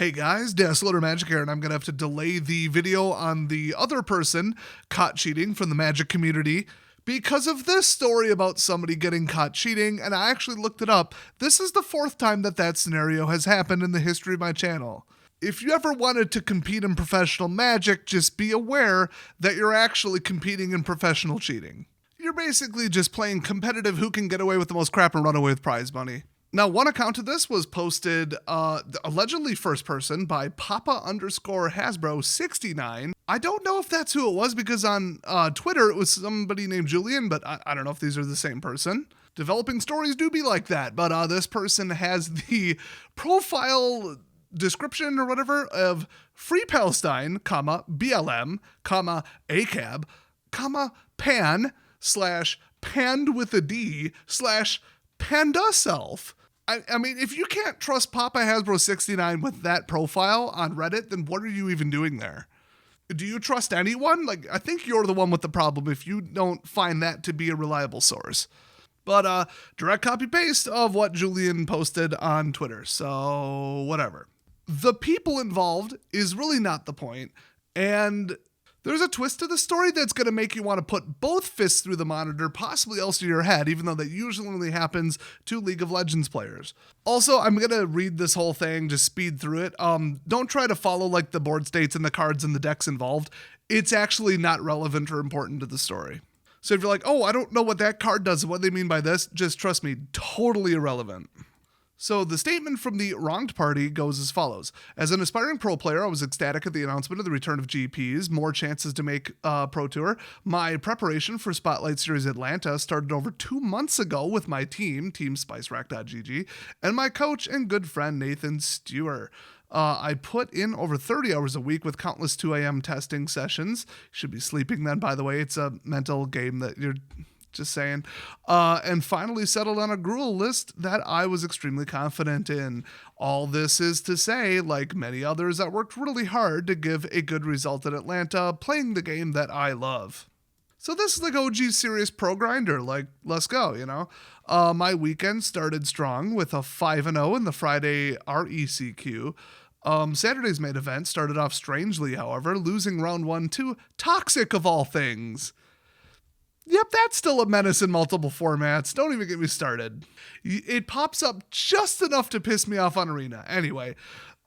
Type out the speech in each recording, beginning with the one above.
Hey guys, Dazzler Magic here, and I'm going to have to delay the video on the other person caught cheating from the Magic community because of this story about somebody getting caught cheating, and I actually looked it up. This is the fourth time that scenario has happened in the history of my channel. If you ever wanted to compete in professional Magic, just be aware that you're actually competing in professional cheating. You're basically just playing competitive who can get away with the most crap and run away with prize money. Now, one account of this was posted, allegedly first person, by Papa_Hasbro69. I don't know if that's who it was because on Twitter it was somebody named Julian, but I don't know if these are the same person. Developing stories do be like that, but this person has the profile description or whatever of Free Palestine, BLM, ACAB, pan, /panned with a D, /panda self. I mean, if you can't trust Papa Hasbro 69 with that profile on Reddit, then what are you even doing there? Do you trust anyone? I think you're the one with the problem if you don't find that to be a reliable source. But direct copy paste of what Julian posted on Twitter, so whatever. The people involved is really not the point, and there's a twist to the story that's going to make you want to put both fists through the monitor, possibly also your head, even though that usually only happens to League of Legends players. Also, I'm going to read this whole thing, just speed through it. Don't try to follow the board states and the cards and the decks involved. It's actually not relevant or important to the story. So if you're like, oh, I don't know what that card does and what they mean by this, just trust me, totally irrelevant. So the statement from the wronged party goes as follows. As an aspiring pro player, I was ecstatic at the announcement of the return of GPs, more chances to make Pro Tour. My preparation for Spotlight Series Atlanta started over 2 months ago with my team Spicerack.gg, and my coach and good friend Nathan Stewart. I put in over 30 hours a week with countless 2 a.m. testing sessions. You should be sleeping then, by the way. It's a mental game that you're... just saying, and finally settled on a gruel list that I was extremely confident in. All this is to say, like many others, I worked really hard to give a good result at Atlanta, playing the game that I love. So this is OG serious pro grinder, let's go, you know. My weekend started strong with a 5-0 in the Friday RECQ. Saturday's main event started off strangely, however, losing round 1 to Toxic of all things. Yep, that's still a menace in multiple formats. Don't even get me started. It pops up just enough to piss me off on Arena. Anyway,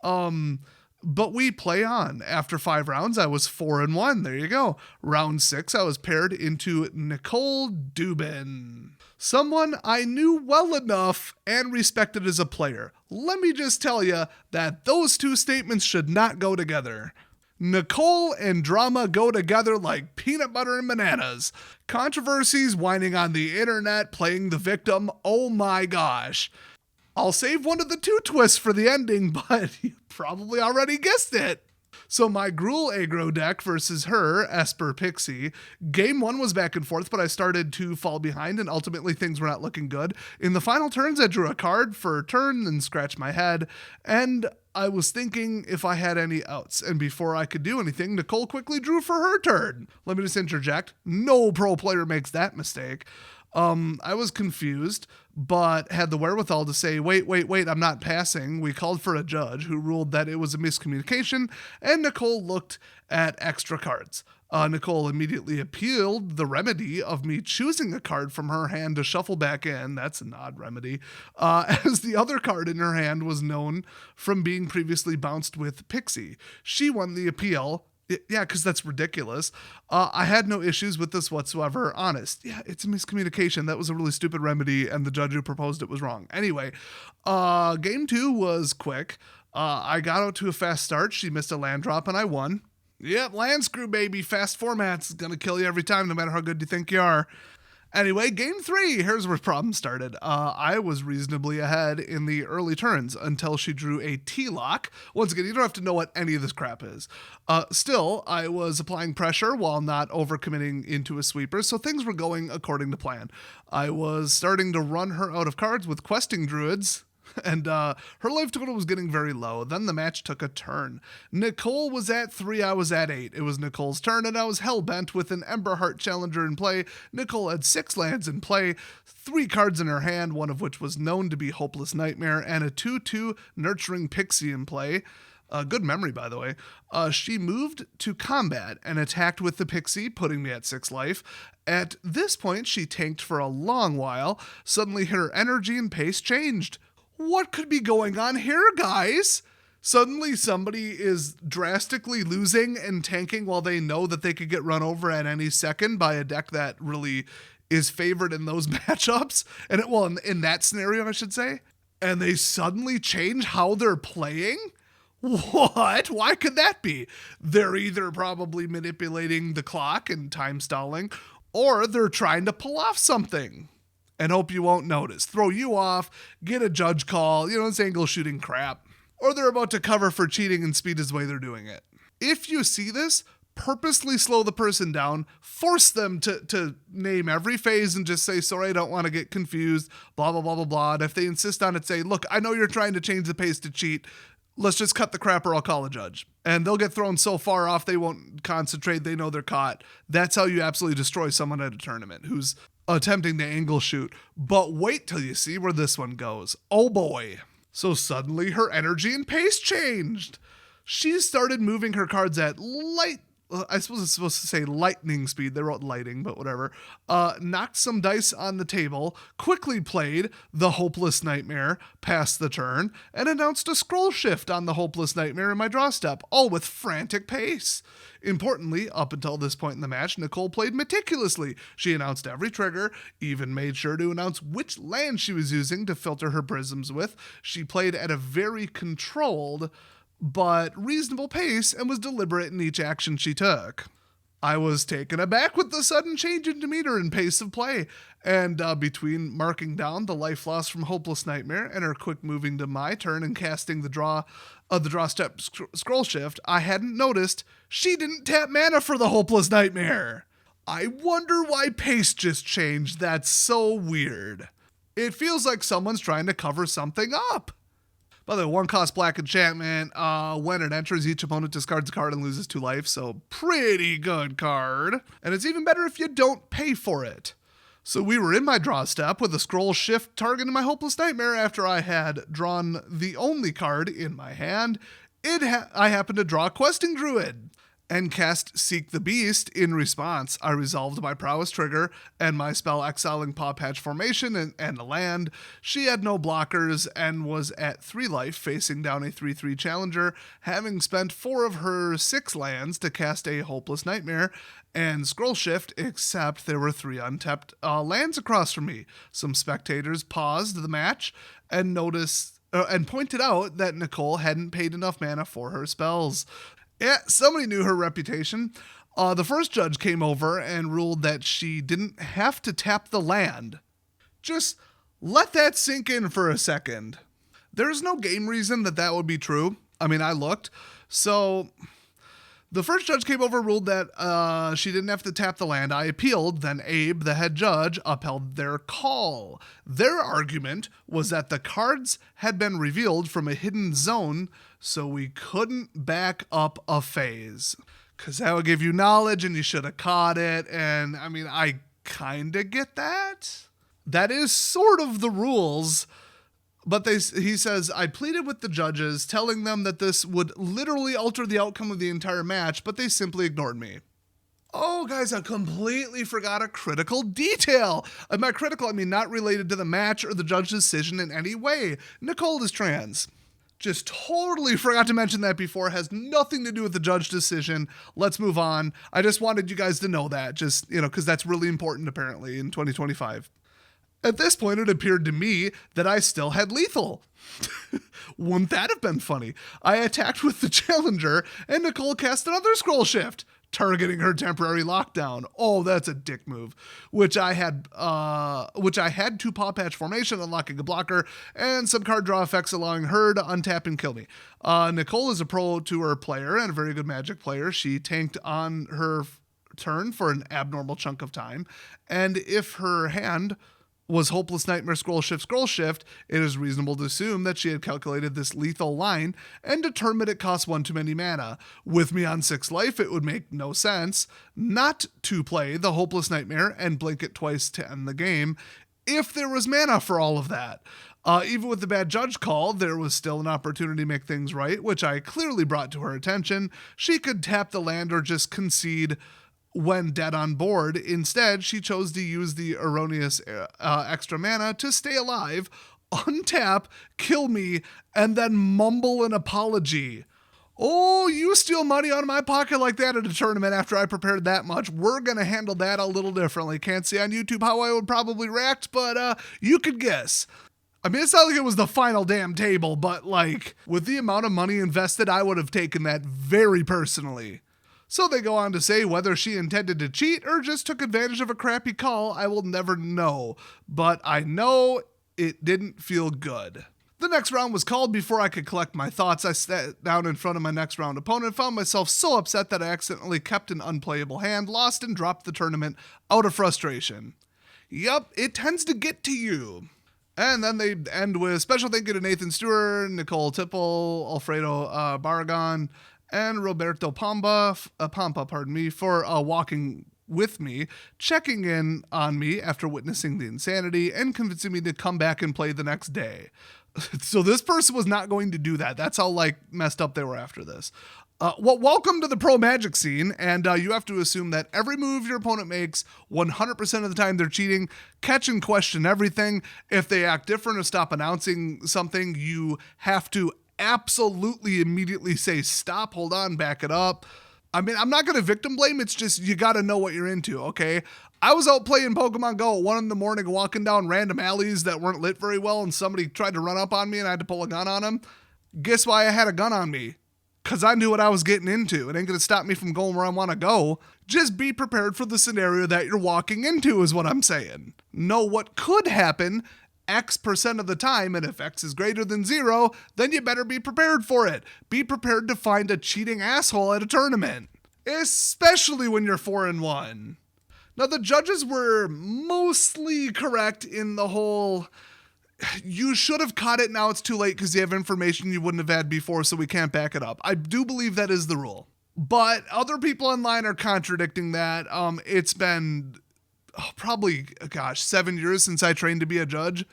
but we play on. After 5 rounds, I was 4-1. There you go. Round 6, I was paired into Nicole Dubin. Someone I knew well enough and respected as a player. Let me just tell you that those two statements should not go together. Nicole and drama go together like peanut butter and bananas. Controversies, whining on the internet, playing the victim, oh my gosh. I'll save one of the 2 twists for the ending, but you probably already guessed it. So my Gruul aggro deck versus her, Esper Pixie. Game 1 was back and forth, but I started to fall behind and ultimately things were not looking good. In the final turns, I drew a card for a turn and scratched my head, and I was thinking if I had any outs, and before I could do anything, Nicole quickly drew for her turn. Let me just interject. No pro player makes that mistake. I was confused, but had the wherewithal to say, wait, I'm not passing. We called for a judge who ruled that it was a miscommunication, and Nicole looked at extra cards. Nicole immediately appealed the remedy of me choosing a card from her hand to shuffle back in. That's an odd remedy. As the other card in her hand was known from being previously bounced with Pixie. She won the appeal. Yeah, because that's ridiculous. I had no issues with this whatsoever. Honest. Yeah, it's a miscommunication. That was a really stupid remedy, and the judge who proposed it was wrong. Anyway, game 2 was quick. I got out to a fast start. She missed a land drop, and I won. Yep, land screw, baby. Fast format's gonna kill you every time, no matter how good you think you are. Anyway, game 3, here's where problems started. I was reasonably ahead in the early turns until she drew a T-lock. Once again, you don't have to know what any of this crap is. Still, I was applying pressure while not overcommitting into a sweeper, so things were going according to plan. I was starting to run her out of cards with questing druids, and her life total was getting very low. Then the match took a turn. Nicole was at 3, I was at 8. It was Nicole's turn, and I was hell-bent with an Emberheart Challenger in play. Nicole had 6 lands in play, 3 cards in her hand, one of which was known to be Hopeless Nightmare, and a 2/2 Nurturing Pixie in play. Good memory, by the way. She moved to combat and attacked with the pixie, putting me at 6 life. At this point, she tanked for a long while. Suddenly, her energy and pace changed. What could be going on here, guys? Suddenly, somebody is drastically losing and tanking while they know that they could get run over at any second by a deck that really is favored in those matchups. And in that scenario, I should say. And they suddenly change how they're playing? What? Why could that be? They're either probably manipulating the clock and time stalling, or they're trying to pull off something and hope you won't notice. Throw you off, get a judge call, it's angle shooting crap. Or they're about to cover for cheating and speed is the way they're doing it. If you see this, purposely slow the person down, force them to name every phase and just say, sorry, I don't want to get confused, blah, blah, blah, blah, blah. And if they insist on it, say, look, I know you're trying to change the pace to cheat. Let's just cut the crap or I'll call a judge. And they'll get thrown so far off they won't concentrate. They know they're caught. That's how you absolutely destroy someone at a tournament who's attempting to angle shoot. But wait till you see where this one goes. Oh boy. So suddenly her energy and pace changed. She started moving her cards at I suppose it's supposed to say lightning speed. They wrote lighting, but whatever. Knocked some dice on the table, quickly played the Hopeless Nightmare past the turn, and announced a scroll shift on the Hopeless Nightmare in my draw step, all with frantic pace. Importantly, up until this point in the match, Nicole played meticulously. She announced every trigger, even made sure to announce which land she was using to filter her prisms with. She played at a very controlled but reasonable pace and was deliberate in each action she took. I was taken aback with the sudden change in demeanor and pace of play, and between marking down the life loss from Hopeless Nightmare and her quick moving to my turn and casting the draw step scroll shift, I hadn't noticed she didn't tap mana for the Hopeless Nightmare. I wonder why pace just changed. That's so weird. It feels like someone's trying to cover something up. By the way, 1-cost black enchantment. When it enters, each opponent discards a card and loses 2 life, so pretty good card. And it's even better if you don't pay for it. So we were in my draw step with a scroll shift targeting my Hopeless Nightmare after I had drawn the only card in my hand. I happened to draw Questing Druid and cast Seek the Beast. In response, I resolved my prowess trigger and my spell exiling Paw Patch Formation and a land. She had no blockers and was at 3 life, facing down a 3/3 challenger, having spent 4 of her 6 lands to cast a Hopeless Nightmare and scroll shift, except there were 3 untapped lands across from me. Some spectators paused the match and pointed out that Nicole hadn't paid enough mana for her spells. Yeah, somebody knew her reputation. The first judge came over and ruled that she didn't have to tap the land. Just let that sink in for a second. There's no game reason that would be true. I mean, I looked. So the first judge came over and ruled that she didn't have to tap the land. I appealed. Then Abe, the head judge, upheld their call. Their argument was that the cards had been revealed from a hidden zone, so we couldn't back up a phase. Because that would give you knowledge and you should have caught it. And I mean, I kind of get that. That is sort of the rules. But he says, I pleaded with the judges, telling them that this would literally alter the outcome of the entire match, but they simply ignored me. Oh, guys, I completely forgot a critical detail. By critical, I mean not related to the match or the judge's decision in any way. Nicole is trans. Just totally forgot to mention that before. It has nothing to do with the judge decision. Let's move on. I just wanted you guys to know that, just, because that's really important apparently in 2025. At this point, it appeared to me that I still had lethal. Wouldn't that have been funny? I attacked with the challenger, and Nicole cast another scroll shift, targeting her temporary lockdown. Oh, that's a dick move. Which I had 2 Paw Patch Formation, unlocking a blocker, and some card draw effects allowing her to untap and kill me. Nicole is a Pro Tour player and a very good Magic player. She tanked on her turn for an abnormal chunk of time, and if her hand was Hopeless Nightmare scroll shift, it is reasonable to assume that she had calculated this lethal line and determined it costs 1 too many mana. With me on 6 life, it would make no sense not to play the Hopeless Nightmare and blink it twice to end the game if there was mana for all of that. Even with the bad judge call, there was still an opportunity to make things right, which I clearly brought to her attention. She could tap the land or just concede when dead on board. Instead, she chose to use the erroneous extra mana to stay alive, untap, kill me, and then mumble an apology. Oh, you steal money out of my pocket like that at a tournament after I prepared that much. We're going to handle that a little differently. Can't see on YouTube how I would probably react, but you could guess. I mean, it's not like it was the final damn table, but like, with the amount of money invested, I would have taken that very personally. So they go on to say whether she intended to cheat or just took advantage of a crappy call, I will never know. But I know it didn't feel good. The next round was called. Before I could collect my thoughts, I sat down in front of my next round opponent and found myself so upset that I accidentally kept an unplayable hand, lost, and dropped the tournament out of frustration. Yup, it tends to get to you. And then they end with special thank you to Nathan Stewart, Nicole Tipple, Alfredo Barragan, and Roberto Pampa, for walking with me, checking in on me after witnessing the insanity, and convincing me to come back and play the next day. So this person was not going to do that. That's how messed up they were after this. Welcome to the pro Magic scene, and you have to assume that every move your opponent makes, 100% of the time they're cheating. Catch and question everything. If they act different or stop announcing something, you have to absolutely immediately say stop, hold on, back it up. I mean, I'm not going to victim blame. It's just you got to know what you're into, okay? I was out playing Pokemon Go at 1 in the morning, walking down random alleys that weren't lit very well, and somebody tried to run up on me and I had to pull a gun on him. Guess why I had a gun on me? Because I knew what I was getting into. It ain't going to stop me from going where I want to go. Just be prepared for the scenario that you're walking into is what I'm saying. Know what could happen X% of the time, and if X is greater than 0, then you better be prepared for it. Be prepared to find a cheating asshole at a tournament, especially when you're 4-1. Now, the judges were mostly correct in the whole, you should have caught it, now it's too late because you have information you wouldn't have had before, so we can't back it up. I do believe that is the rule. But other people online are contradicting that. It's been probably, 7 years since I trained to be a judge.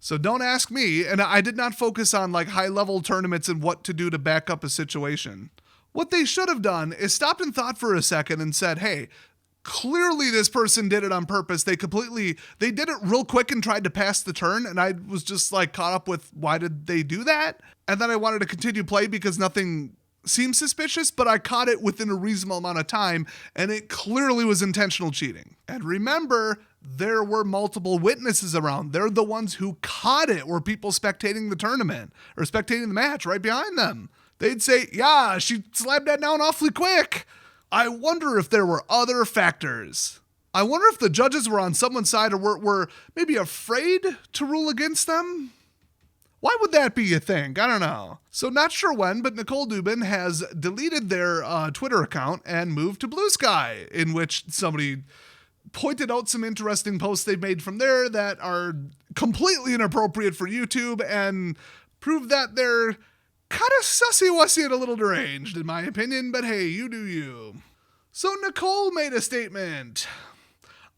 So don't ask me. And I did not focus on high-level tournaments and what to do to back up a situation. What they should have done is stopped and thought for a second and said, hey, clearly this person did it on purpose. They did it real quick and tried to pass the turn. And I was just caught up with, why did they do that? And then I wanted to continue play because nothing seemed suspicious, but I caught it within a reasonable amount of time, and it clearly was intentional cheating. And remember, there were multiple witnesses around. They're the ones who caught it, were people spectating the tournament or spectating the match right behind them. They'd say, yeah, she slapped that down awfully quick. I wonder if there were other factors. I wonder if the judges were on someone's side or were maybe afraid to rule against them. Why would that be a thing? I don't know. So not sure when, but Nicole Dubin has deleted their Twitter account and moved to Blue Sky, in which somebody pointed out some interesting posts they've made from there that are completely inappropriate for YouTube and prove that they're kind of sussy-wussy and a little deranged, in my opinion, but hey, you do you. So Nicole made a statement.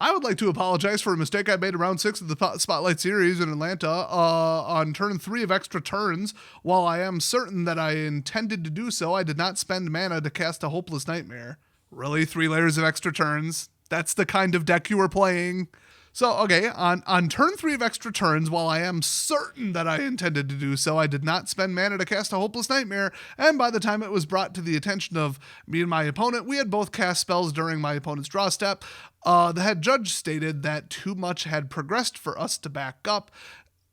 I would like to apologize for a mistake I made in round 6 of the Spotlight Series in Atlanta on turn 3 of extra turns. While I am certain that I intended to do so, I did not spend mana to cast a Hopeless Nightmare. Really? 3 layers of extra turns? That's the kind of deck you were playing? So, okay, on turn 3 of extra turns, while I am certain that I intended to do so, I did not spend mana to cast a Hopeless Nightmare, and by the time it was brought to the attention of me and my opponent, we had both cast spells during my opponent's draw step. The head judge stated that too much had progressed for us to back up.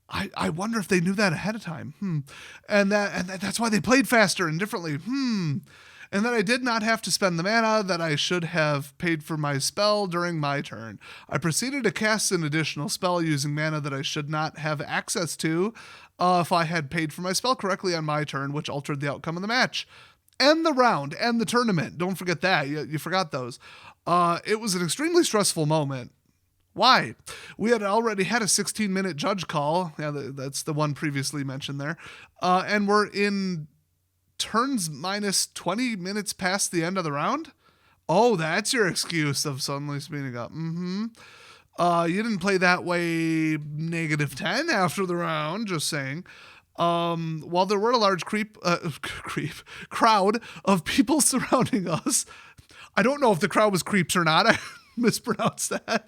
I wonder if they knew that ahead of time. And that's why they played faster and differently. And that I did not have to spend the mana that I should have paid for my spell during my turn. I proceeded to cast an additional spell using mana that I should not have access to if I had paid for my spell correctly on my turn, which altered the outcome of the match. And the round, and the tournament. Don't forget that. You forgot those. It was an extremely stressful moment. Why? We had already had a 16-minute judge call. Yeah, that's the one previously mentioned there. And we're in turns minus 20 minutes past the end of the round? Oh, that's your excuse of suddenly speeding up. You didn't play that way -10 after the round, just saying. While there were a large crowd of people surrounding us, I don't know if the crowd was creeps or not. I mispronounced that.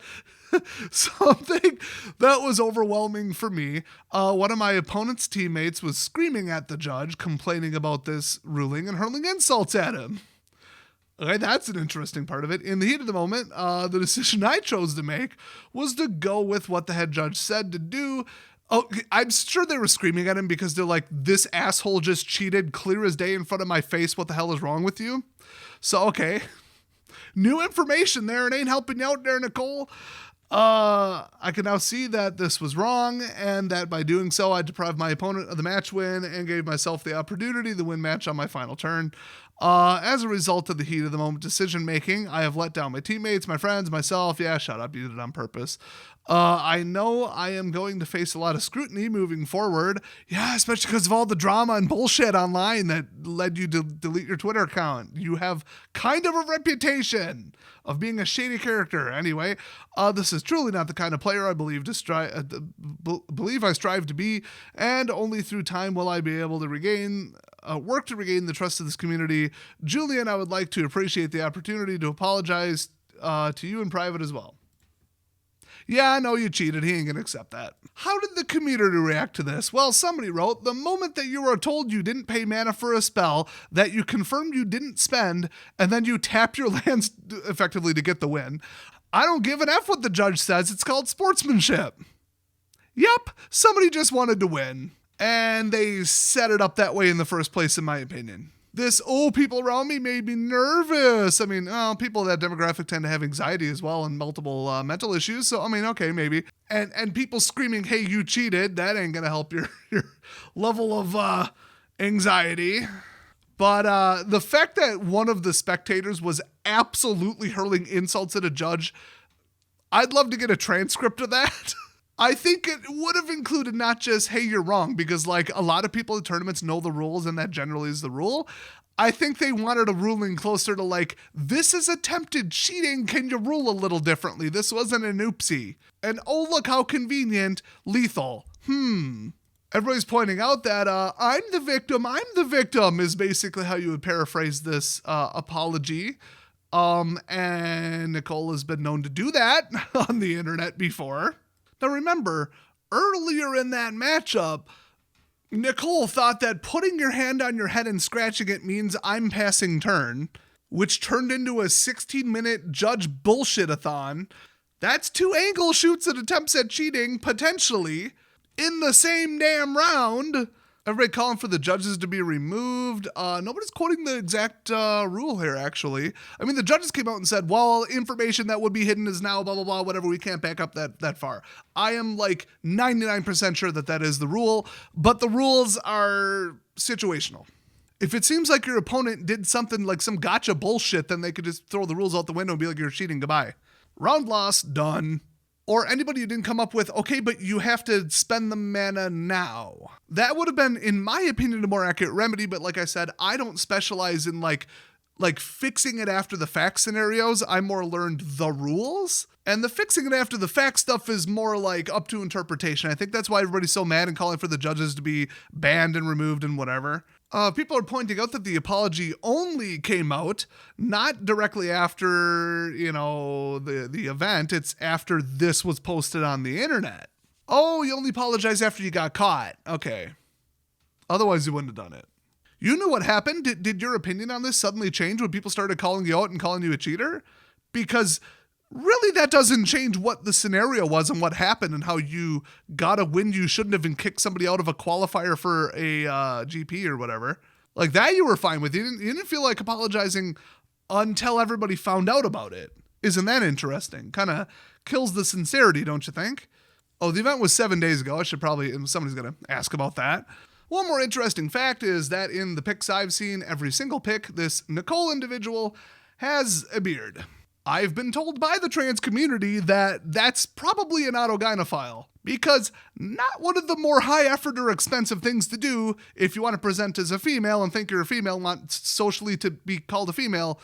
Something that was overwhelming for me. One of my opponent's teammates was screaming at the judge, complaining about this ruling and hurling insults at him. Okay, that's an interesting part of it. In the heat of the moment, the decision I chose to make was to go with what the head judge said to do. Oh, I'm sure they were screaming at him because they're like, this asshole just cheated clear as day in front of my face. What the hell is wrong with you? So, okay. New information there. It ain't helping you out there, Nicole. I can now see that this was wrong, and that by doing so, I deprived my opponent of the match win and gave myself the opportunity to win match on my final turn. As a result of the heat of the moment decision making, I have let down my teammates, my friends, myself. Yeah, shut up. You did it on purpose. I know I am going to face a lot of scrutiny moving forward. Yeah, especially because of all the drama and bullshit online that led you to delete your Twitter account. You have kind of a reputation of being a shady character. Anyway, this is truly not the kind of player I believe I strive to be, and only through time will I be able to work to regain the trust of this community. Julian, I would like to appreciate the opportunity to apologize to you in private as well. Yeah, I know you cheated. He ain't gonna accept that. How did the community react to this? Well, somebody wrote, the moment that you are told you didn't pay mana for a spell that you confirmed you didn't spend, and then you tap your lands effectively to get the win. I don't give an F what the judge says. It's called sportsmanship. Yep, somebody just wanted to win. And they set it up that way in the first place, in my opinion. This, people around me made me nervous. I mean, people of that demographic tend to have anxiety as well and multiple mental issues. So, I mean, okay, maybe. And people screaming, hey, you cheated, that ain't going to help your level of anxiety. But the fact that one of the spectators was absolutely hurling insults at a judge, I'd love to get a transcript of that. I think it would have included not just, hey, you're wrong, because like a lot of people in tournaments know the rules and that generally is the rule. I think they wanted a ruling closer to like, this is attempted cheating. Can you rule a little differently? This wasn't an oopsie. And oh, look how convenient, lethal. Everybody's pointing out that I'm the victim is basically how you would paraphrase this apology. And Nicole has been known to do that on the internet before. Now remember, earlier in that matchup, Nicole thought that putting your hand on your head and scratching it means I'm passing turn, which turned into a 16-minute judge bullshit-a-thon. That's 2 angle shoots and attempts at cheating, potentially, in the same damn round. Everybody calling for the judges to be removed. Nobody's quoting the exact rule here, actually. I mean, the judges came out and said, well, information that would be hidden is now blah, blah, blah, whatever. We can't back up that far. I am like 99% sure that is the rule, but the rules are situational. If it seems like your opponent did something like some gotcha bullshit, then they could just throw the rules out the window and be like, you're cheating, goodbye. Round loss, done. Or anybody who didn't come up with, okay, but you have to spend the mana now. That would have been, in my opinion, a more accurate remedy. But like I said, I don't specialize in like fixing it after the fact scenarios. I more learned the rules. And the fixing it after the fact stuff is more like up to interpretation. I think that's why everybody's so mad and calling for the judges to be banned and removed and whatever. People are pointing out that the apology only came out not directly after, the event. It's after this was posted on the internet. Oh, you only apologized after you got caught. Okay. Otherwise, you wouldn't have done it. You knew what happened? Did your opinion on this suddenly change when people started calling you out and calling you a cheater? Because really, that doesn't change what the scenario was and what happened and how you got a win you shouldn't have and kicked somebody out of a qualifier for a GP or whatever. Like that you were fine with. You didn't feel like apologizing until everybody found out about it. Isn't that interesting? Kind of kills the sincerity, don't you think? Oh, the event was 7 days ago. Somebody's going to ask about that. One more interesting fact is that in the picks I've seen, every single pick, this Nicole individual has a beard. I've been told by the trans community that that's probably an autogynephile, because not one of the more high effort or expensive things to do if you want to present as a female and think you're a female and want socially to be called a female,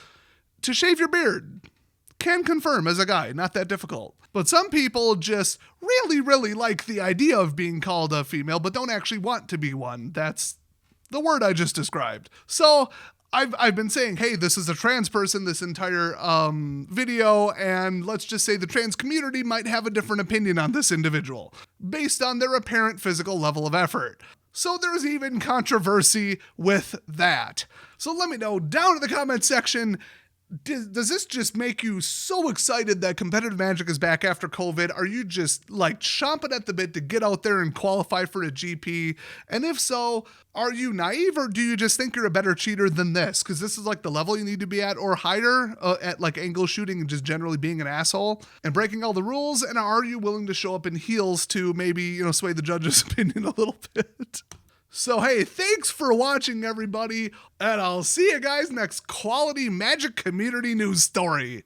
to shave your beard. Can confirm as a guy, not that difficult. But some people just really, really like the idea of being called a female, but don't actually want to be one. That's the word I just described. So I've been saying, hey, this is a trans person this entire video, and let's just say the trans community might have a different opinion on this individual based on their apparent physical level of effort. So there's even controversy with that. So let me know down in the comment section, does this just make you so excited that competitive Magic is back after COVID? Are you just like chomping at the bit to get out there and qualify for a GP? And if so, are you naive, or do you just think you're a better cheater than this? Because this is like the level you need to be at or higher at like angle shooting and just generally being an asshole and breaking all the rules. And are you willing to show up in heels to maybe, sway the judge's opinion a little bit? So, hey, thanks for watching, everybody, and I'll see you guys next quality Magic community news story.